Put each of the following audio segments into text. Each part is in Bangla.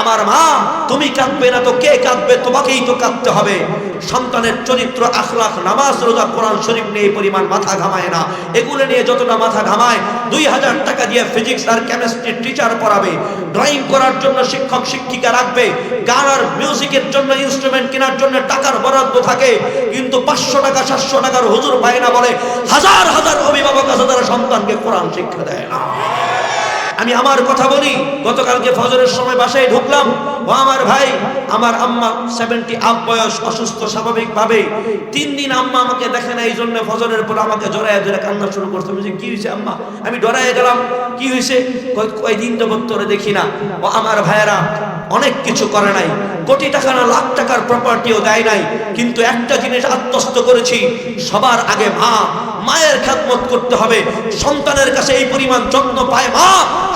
আমার মা, তুমি কাঁদবে না তো কে কাঁদবে? তোমাকেই তো কাঁদতে হবে। সন্তানের চরিত্র, আখলাক, নামাজ, রোজা, কোরআন শরীফ নিয়ে এই পরিমাণ মাথা ঘামায় না। এগুলো নিয়ে যতটা মাথা ঘামায়, 2000 টাকা দিয়ে ফিজিক্স আর কেমিস্ট্রির টিচার পড়াবে, ড্রয়িং করার জন্য শিক্ষক শিক্ষিকা রাখবে, গান আর মিউজিকের জন্য ইনস্ট্রুমেন্ট কেনার জন্য টাকার বরাদ্দ থাকে, কিন্তু 500 টাকা 700 টাকার হুজুর পায় না বলে হাজার হাজার অভিভাবক আছে তারা সন্তানকে কোরআন শিক্ষা দেয় না। আমি আমার কথা বলি, গতকালকে ফজরের সময় বাসায় ঢুকলাম, ও আমার ভাই, আমার আম্মা 70 আপ বয়স, অসুস্থ স্বাভাবিকভাবে। 3 দিন আম্মা আমাকে দেখে না, এই জন্য ফজরের পর আমাকে জড়ায় ধরে কান্না শুরু করতে। আমি যে কি হয়েছে আম্মা? আমি ডরায় গেলাম, কি হয়েছে? কয়দিন যাবত তোরে দেখি না। ও আমার ভাইয়েরা, অনেক কিছু করে নাই, কোটি টাকা না লাখ টাকার প্রপার্টিও দেয় নাই, কিন্তু একটা জিনিস আত্মস্থ করেছি, সবার আগে মা, মায়ের খেদমত করতে হবে। সন্তানের কাছে এই পরিমাণ যত্ন পায় মা,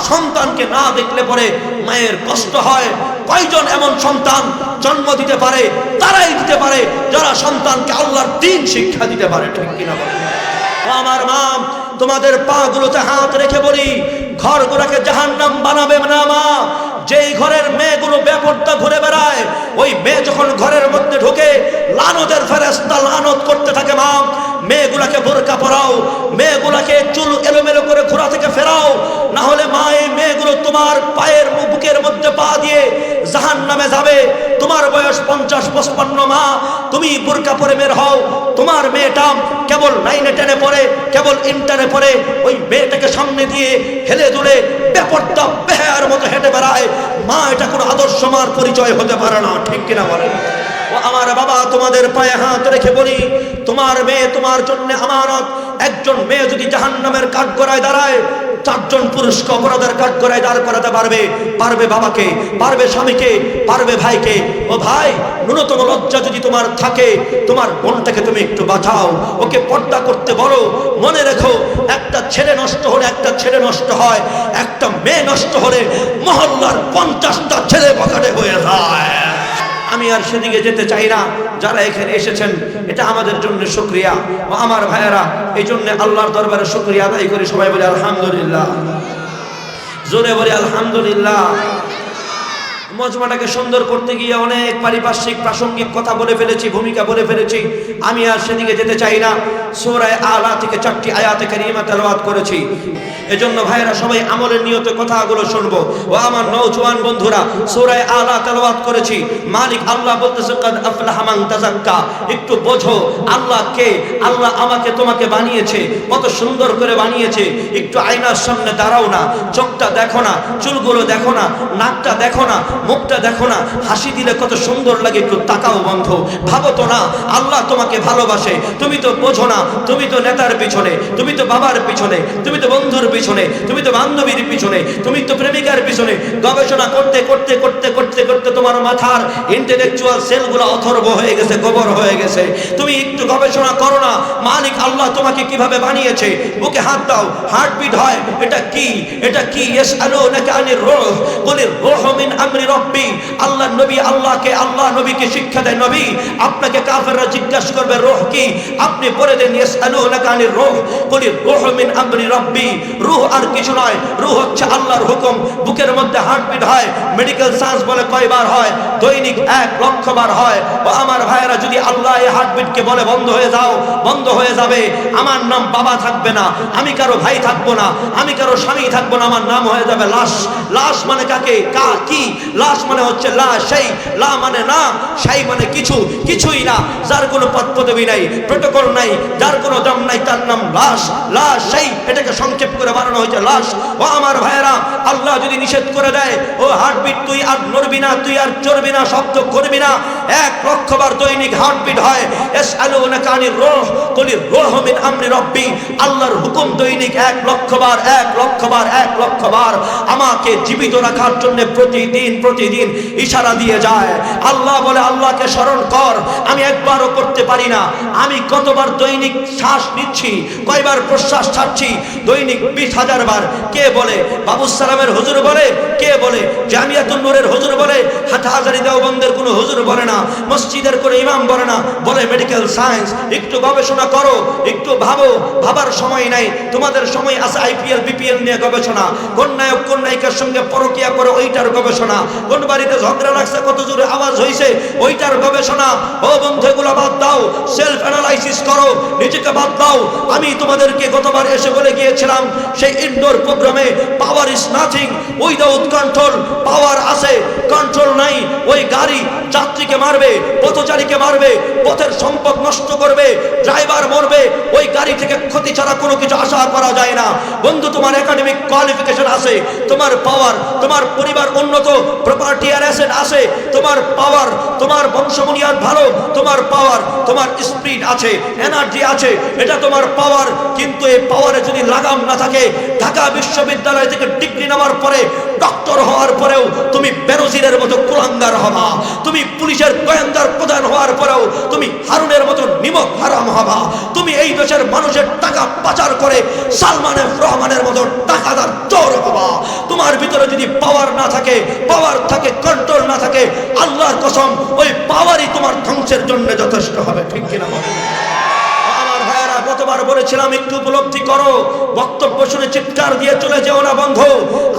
সন্তানকে না দেখলে পরে মায়ের কষ্ট হয়। কয়জন এমন সন্তান জন্ম দিতে পারে? তারাই দিতে পারে যারা সন্তানকে আল্লাহর দ্বীন শিক্ষা দিতে পারে, ঠিক কিনা বলে? আমার মা, তোমাদের পা গুলোতে হাত রেখে বলি, ঘরগুলোকে জাহান্নাম বানাবে না মা। যেই ঘরের মেয়েগুলো বেপরদা ঘুরে বেড়ায়, ওই মেয়ে যখন ঘরের মধ্যে ঢোকে, লানতের ফেরেশতা লানত করতে থাকে মা। মেয়েগুলাকে বোরকা পরাও, মেয়েগুলাকে চুল এলোমেলো করে ঘোরা থেকে ফেরাও, না হলে মা এই মেয়েগুলো তোমার পায়ের বুকের মধ্যে পা দিয়ে জাহান্নামে যাবে। তোমার বয়স 50-55 মা, তুমি বোরকা পরে বের হও, তোমার মেয়েটা কেবল 9-এ 10-এ পড়ে, কেবল ইন্টারে পড়ে, ওই মেয়েটাকে সামনে দিয়ে হেলে দুলে বেপরদা বেহায়ার মতো হেঁটে বেড়ায়। মা, এটা কোনো আদর্শ মার পরিচয় হতে পারে না, ঠিক কিনা বলেন? ও আমার বাবা, তোমাদের পায়ে হাত রেখে বলি, তোমার মেয়ে তোমার জন্য আমানত। একজন মেয়ে যদি জাহান্নামের কাঠগড়ায় দাঁড়ায়, 4 জন পুরুষকে অপরাধের কাঠগড়ায় দাঁড় করাতে পারবে। পারবে বাবাকে, পারবে স্বামীকে, পারবে ভাইকে। ও ভাই, ন্যূনতম লজ্জা যদি তোমার থাকে, তোমার বোনটাকে তুমি একটু বাঁচাও, ওকে পর্দা করতে বলো। মনে রেখো, একটা ছেলে নষ্ট হলে একটা ছেলে নষ্ট হয়, একটা মেয়ে নষ্ট হলে মহল্লার 50টা ছেলে বখাটে হয়ে যায়। আমি আর সেদিকে যেতে চাই না। যারা এখানে এসেছেন, এটা আমাদের জন্য শুকরিয়া। ও আমার ভাইয়েরা, এই জন্য আল্লাহর দরবারে শুকরিয়া আদায় করি। সবাই বলে আলহামদুলিল্লাহ, জোরে বলে আলহামদুলিল্লাহ। মজমাটাকে সুন্দর করতে গিয়ে অনেক পারিপার্শ্বিক প্রাসঙ্গিক কথা বলে ফেলেছি, ভূমিকা বলে ফেলেছি। আমি আর সেদিকে যেতে চাই না। সূরা আলা থেকে 4টি আয়াতে কারিমা তেলাওয়াত করেছি। এজন্য ভাইরা সবাই আমলের নিয়তে কথাগুলো শুনবো। ও আমার নওজোয়ান বন্ধুরা, সূরা আলা তেলাওয়াত করেছি। মালিক আল্লাহ বলতেছে, কাদ আফলাহা মান তাযাক্কা। একটু বোঝো আল্লাহ কে। আল্লাহ আমাকে তোমাকে বানিয়েছে, কত সুন্দর করে বানিয়েছে। একটু আয়নার সামনে দাঁড়াও না, চোখটা দেখো না, চুলগুলো দেখো না, নাকটা দেখো না, মুখটা দেখো না, হাসি দিলে কত সুন্দর লাগে, একটু তাকাও বন্ধু। ভাবো তো না আল্লাহ তোমাকে ভালোবাসে? তুমি তো বোঝো না, তুমি তো নেতার পিছনে, তুমি তো বাবার পিছনে, তুমি তো বন্ধুর পিছনে, তুমি তো বান্ধবীর পিছনে, তুমি তো প্রেমিকার পিছনে গবেষণা করতে করতে করতে করতে করতে তোমার মাথার ইন্টেলেকচুয়াল সেলগুলো অথর্ব হয়ে গেছে, গোবর হয়ে গেছে। তুমি একটু গবেষণা করো না, মালিক আল্লাহ তোমাকে কিভাবে বানিয়েছে। বুকে হাত দাও, হার্টবিট হয়, এটা কি? এটা কি? ইয়াসআলুনাকা আনির রূহ, কুলির রূহু মিন আমরি রব্বি। আল্লাহ নবী আল্লাহকে, আল্লাহ নবীকে শিক্ষা দেয়। নবী, আপনাকে কাফেররা জিজ্ঞাসা করবে রূহ কি, আপনি বলে দেন ইয়াসআলুনাকা আনির রূহ কুলির রূহু মিন আমরি রব্বি। রূহ আর কিছু নয়, রূহ হচ্ছে আল্লাহর হুকুম। বুকের মধ্যে হার্টবিট হয়, মেডিকেল সায়েন্স বলে কয়বার হয়? দৈনিক 1 লক্ষ বার হয়। ও আমার ভাইয়েরা, যদি আল্লাহ এই হার্টবিটকে বলে বন্ধ হয়ে যাও, বন্ধ হয়ে যাবে। আমার নাম বাবা থাকবে না, আমি কারো ভাই থাকবো না, আমি কারো স্বামী থাকবো না, আমার নাম হয়ে যাবে লাশ। লাশ মানে কাকে? কি? লাশ মানে হচ্ছে লা সেই, লা মানে না, সেই মানে কিছু, কিছুই না, যার কোনো পদ পদবি নাই, প্রটোকল নাই, যার কোনো দাম নাই, তার নাম লাশ। লাশ সেই, এটাকে সংক্ষেপ করে বানানো হয়েছে লাশ। ও আমার ভাইয়েরা, আল্লাহ যদি নিষেধ করে দেয়, ও হার্টবিট তুই আর নড়বি না, তুই আর চড়বি না, শব্দ করবি না, 1 লক্ষ বার দৈনিক হার্টবিট হয়। ইয়াসআলুনাকা আনির রূহ কুলির রূহু মিন আমরি রব্বি। আল্লাহর হুকুম দৈনিক 1 লক্ষ বার, 1 লক্ষ বার, 1 লক্ষ বার আমাকে জীবিত রাখার জন্য প্রতিদিন প্রতিদিন ইশারা দিয়ে যায়। আল্লাহ বলে, আল্লাহকে স্মরণ কর। আমি একবারও করতে পারি না। আমি কতবার দৈনিক শ্বাস নিচ্ছি, কয়বার প্রশ্বাস ছাড়ছি? দৈনিক 20,000 বার। কে বলে? বাবুস সালামের হুজুর বলে? কে বলে? জামিয়াতুন নূরের হুজুর বলে? হাটহাজারী দেওবন্দের কোনো হুজুর বলে না। মসজিদের কোনো ইমাম বলে না, বলে মেডিকেল সায়েন্স। একটু গবেষণা করো, একটু ভাবো। ভাবার সময় নাই, তোমাদের সময় আছে আইপিএল বিপিএল নিয়ে গবেষণা, কোন নায়ক কোন নায়িকার সঙ্গে পরকিয়া করে ওইটার গবেষণা, কোন বাড়িতে ঝগড়া লাগছে কত জোরে আওয়াজ হয়েছে ওইটার গবেষণা। ও বন্ধু, এগুলো বাদ দাও, সেলফ অ্যানালাইসিস করো, নিজেকে বাদ দাও। আমি তোমাদেরকে গতবার এসে বলে গিয়েছিলাম সেই ইনডোর প্রোগ্রামে, power is nothing without control. Power আছে, কন্ট্রোল নাই। ওই গাড়ি যাত্রীকে মারবে, পথচারীকে মারবে, পথের সম্পদ নষ্ট করবে, ড্রাইভার মরবে। ওই গাড়ি থেকে ক্ষতি ছাড়া কোনো কিছু আশা করা যায় না। বন্ধু, তোমার একাডেমিক কোয়ালিফিকেশন আছে, তোমার পাওয়ার, তোমার পরিবার উন্নত, প্রপার্টি আর অ্যাসেট আছে, তোমার পাওয়ার, তোমার বংশবুনিয়াদ ভালো, তোমার পাওয়ার, তোমার স্পিরিট আছে, এনার্জি আছে, এটা তোমার পাওয়ার। কিন্তু এই পাওয়ারে যদি লাগাম না থাকে, ঢাকা বিশ্ববিদ্যালয় থেকে ডিগ্রি নেওয়ার পরে, ডক্টর হওয়ার পরেও তুমি বেনজিরের মতো কুলাঙ্গার হবা, তুমি পুলিশের গোয়েন্দার প্রধান হওয়ার পরেও তুমি হারুনের মতো নিমক হারাম হবা, তুমি এই দেশের মানুষের টাকা পাচার করে সালমানের রহমানের মতো টাকাদার চোর হবা। তোমার ভিতরে যদি পাওয়ার না থাকে, পাওয়ার থাকে, কন্ট্রোল না থাকে, আল্লাহর কসম ওই পাওয়ারই তোমার ধ্বংসের জন্য যথেষ্ট হবে। ঠিক কিনা বলেন? আমার ভাইয়েরা, গতবার বলেছিলাম একটু উপলব্ধি করো, বক্তব্য শুনে চিৎকার দিয়ে চলে যেও না বন্ধু।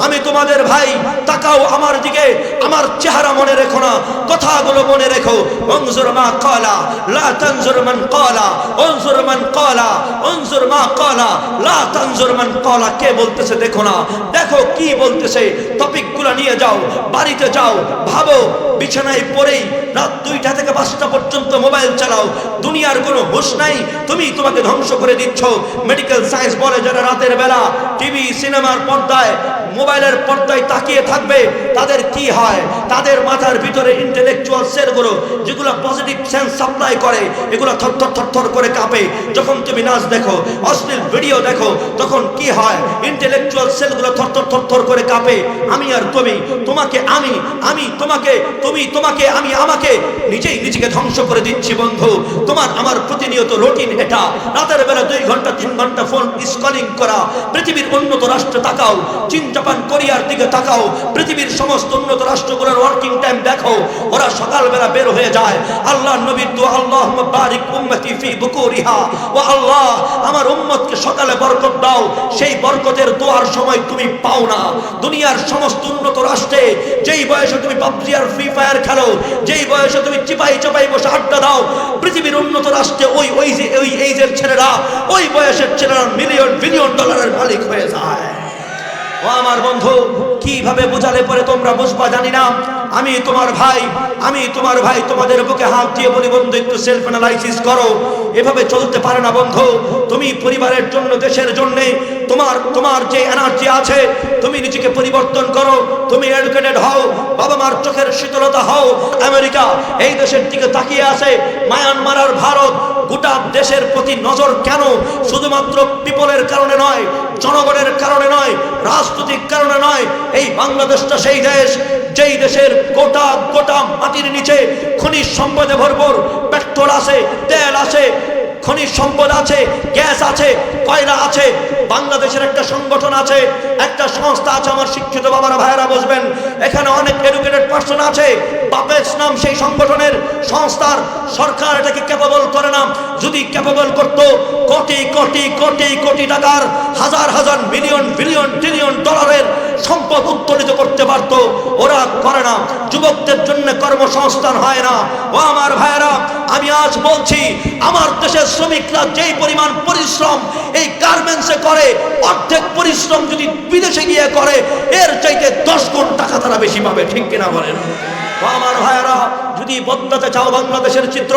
আমি তোমাদের ভাই, তাকাও আমার দিকে, আমার চেহারা মনে রেখো না, কথাগুলো মনে রেখো। উনজুর মা ক্বালা লা তানজুর মান ক্বালা, উনজুর মান ক্বালা উনজুর মা ক্বালা লা তানজুর মান ক্বালা। কে বলতেছে দেখো না, দেখো কি বলতেছে। টপিকগুলো নিয়ে যাও, বাড়িতে যাও, ভাবো। বিছানায় পড়েই রাত 2টা থেকে 5টা পর্যন্ত মোবাইল চালাও, দুনিয়ার কোনো হুঁশ নাই, তুমি তোমাকে ধ্বংস করে দিচ্ছ। মেডিকেল সায়েন্স বলে যারা রাতের বেলা টিভি সিনেমার পর্দায়, মোবাইলের পর্দায় তাকিয়ে থাকবে, তাদের কি হয়? তাদের মাথার ভিতরে ইন্টেলেকচুয়াল সেলগুলো যেগুলো পজিটিভ সেন্স সাপ্লাই করে, এগুলো থরথর থরথর করে কাঁপে। যখন তুমি নাচ দেখো, অশ্লীল ভিডিও দেখো, তখন কি হয়? ইন্টেলেকচুয়াল সেলগুলো থরথর থরথর করে কাঁপে। আমি আর তুমি, তোমাকে আমি, আমি তোমাকে, তুমি তোমাকে, আমি আমাকে, নিজেই নিজেকে ধ্বংস করে দিচ্ছি বন্ধু। তোমার আমার প্রতিনিয়ত রুটিন এটা। রাতের বেলা 2 ঘন্টা 3 ঘন্টা ফোন স্ক্রলিং করা। পৃথিবীর উন্নত রাষ্ট্রে তাকাও, চীন জাপান কোরিয়ার দিকে তাকাও, পৃথিবীর সমস্ত উন্নত রাষ্ট্রগুলোর ওয়ার্কিং টাইম দেখো, ওরা সকালবেলা বের হয়ে যায়। আল্লাহর নবীর দোয়া, আল্লাহুম্মা বারিক উম্মতি ফি বুকুরিহা, ও আল্লাহ আমার উম্মতকে সকালে বরকত দাও। সেই বরকতের দোয়ার সময় তুমি পাও না। দুনিয়ার সমস্ত উন্নত রাষ্ট্রে যেই বয়সে তুমি পাবজি আর ফ্রি ফায়ার খেলো, যেই বয়সে তুমি চিপাই চাপাই বসে আড্ডা দাও, পৃথিবীর উন্নত রাষ্ট্রে ওই এইজের ছেলেরা, ওই বয়সের ছেলেরা মিলিয়ন বিলিয়ন ডলারের মালিক হয়ে যায়। ও আমার বন্ধু, কিভাবে বোঝালে পরে তোমরা বুঝবা জানি না। আমি তোমার ভাই, আমি তোমার ভাই, তোমাদের বুকে হাত দিয়ে বলি বন্ধু, একটু সেলফ অ্যানালাইসিস করো। এভাবে চলতে পারে না বন্ধু। তুমি পরিবারের জন্য, দেশের জন্য, তোমার যে এনার্জি আছে, তুমি নিজেকে পরিবর্তন করো। তুমি এডুকেটেড হও, বাবা মার চোখের শীতলতা হও। আমেরিকা এই দেশের দিকে তাকিয়ে আছে, মায়ানমার আর ভারত, গোটা দেশের প্রতি নজর কেন? শুধুমাত্র পিপলের কারণে নয়, জনগণের কারণে নয়, রাজনৈতিক কারণে নয়। এই বাংলাদেশটা সেই দেশ, যেই দেশের গোটা গোটা মাটির নিচে খনিজ সম্পদে ভরপুর। পেট্রোল আছে, তেল আছে, খনিজ সম্পদ আছে, গ্যাস আছে, কয়লা আছে। বাংলাদেশের একটা সংগঠন আছে, একটা সংস্থা আছে, আমার শিক্ষিত বাবারা ভাইয়েরা বুঝবেন। এখানে অনেক এডুকেটেড পারসন আছে। বাপেস নাম সেই সংগঠনের, সংস্থার। সরকার এটাকে ক্যাপেবল করে না। যদি ক্যাপেবল করতো, কোটি কোটি কোটি কোটি টাকার, হাজার হাজার মিলিয়ন বিলিয়ন ট্রিলিয়ন ডলারের সম্পদ উত্তোলিত করতে পারতো। ওরা করে না। যুবকদের জন্য কর্মসংস্থান হয় না। ও আমার ভাইয়েরা, আমি আজ বলছি, আমার দেশের শ্রমিকরা যেই পরিমাণ পরিশ্রম এই গার্মেন্টসে করে, অর্ধেক পরিশ্রম যদি বিদেশে গিয়ে করে, এর চাইতে 10 গুণ টাকা তারা বেশি পাবে। ঠিক কিনা বলেন? ও আমার ভাইয়েরা, যদি বদলাতে চাও বাংলাদেশের চিত্র,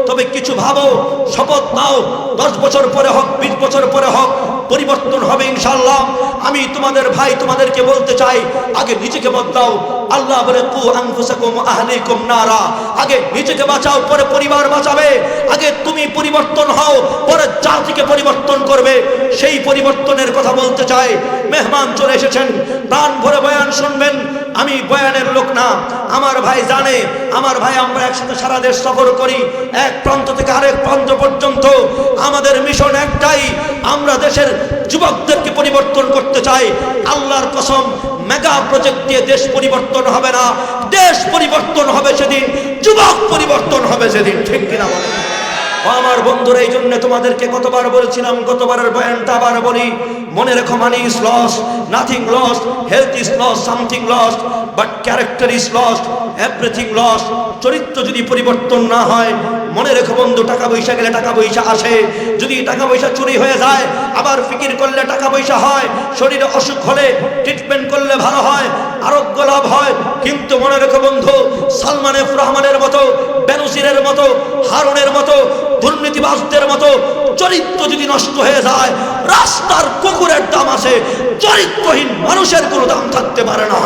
তবে কিছু ভাবো, শপথ নাও। 10 বছর পরে হোক, 20 বছর পরে হোক, পরিবর্তন হবে ইনশাআল্লাহ। আমি তোমাদের ভাই, তোমাদেরকে বলতে চাই, আগে নিজেকে বদলাও। আল্লাহ বলে কু আনফুসাকুম আহলিকুম নারা, আগে নিজেকে বাঁচাও, পরে পরিবার বাঁচাবে। আগে তুমি পরিবর্তন হও, পরে জাতিকে পরিবর্তন করবে। সেই পরিবর্তনের কথা বলতে চাই। মেহমান চলে এসেছেন, প্রাণ ভরে বয়ান শুনবেন। আমি বয়ানের লোক না, আমার ভাই জানে। আমার ভাই, আমরা একসাথে সারা দেশ সফর করি, এক প্রান্ত থেকে আরেক প্রান্ত পর্যন্ত। আমাদের মিশন একটাই, আমরা দেশের যুবকদেরকে পরিবর্তন করতে চাই। আল্লাহর কসম, মেগা প্রজেক্ট দিয়ে দেশ পরিবর্তন হবে না। দেশ পরিবর্তন হবে সেদিন যুবক পরিবর্তন হবে যেদিন, ঠিক কিনা বলেন? আমার বন্ধুরা, এই জন্য তোমাদেরকে কতবার বলেছিলাম, গতবারের বয়ানটা আবার বলি, মনে রেখো, money is loss, nothing loss, health is loss, something loss, but character is loss, everything loss. চরিত্র যদি পরিবর্তন না হয়, মনে রেখো বন্ধু, টাকা পয়সা গেলে টাকা পয়সা আসে, যদি টাকা পয়সা চুরি হয়ে যায় আবার ফিকির করলে টাকা পয়সা হয়, শরীরে অসুখ হলে ট্রিটমেন্ট করলে ভালো হয়, আরোগ্য লাভ হয়। কিন্তু মনে রেখো বন্ধু, সালমান এফ রহমানের মতো, বেনজিরের মতো, হারুনের মতো, দুর্নীতিবাজদের মতো চরিত্র যদি নষ্ট হয়ে যায়, রাস্তার কুকুরের দাম আছে, চরিত্রহীন মানুষের কোনো দাম থাকতে পারে না।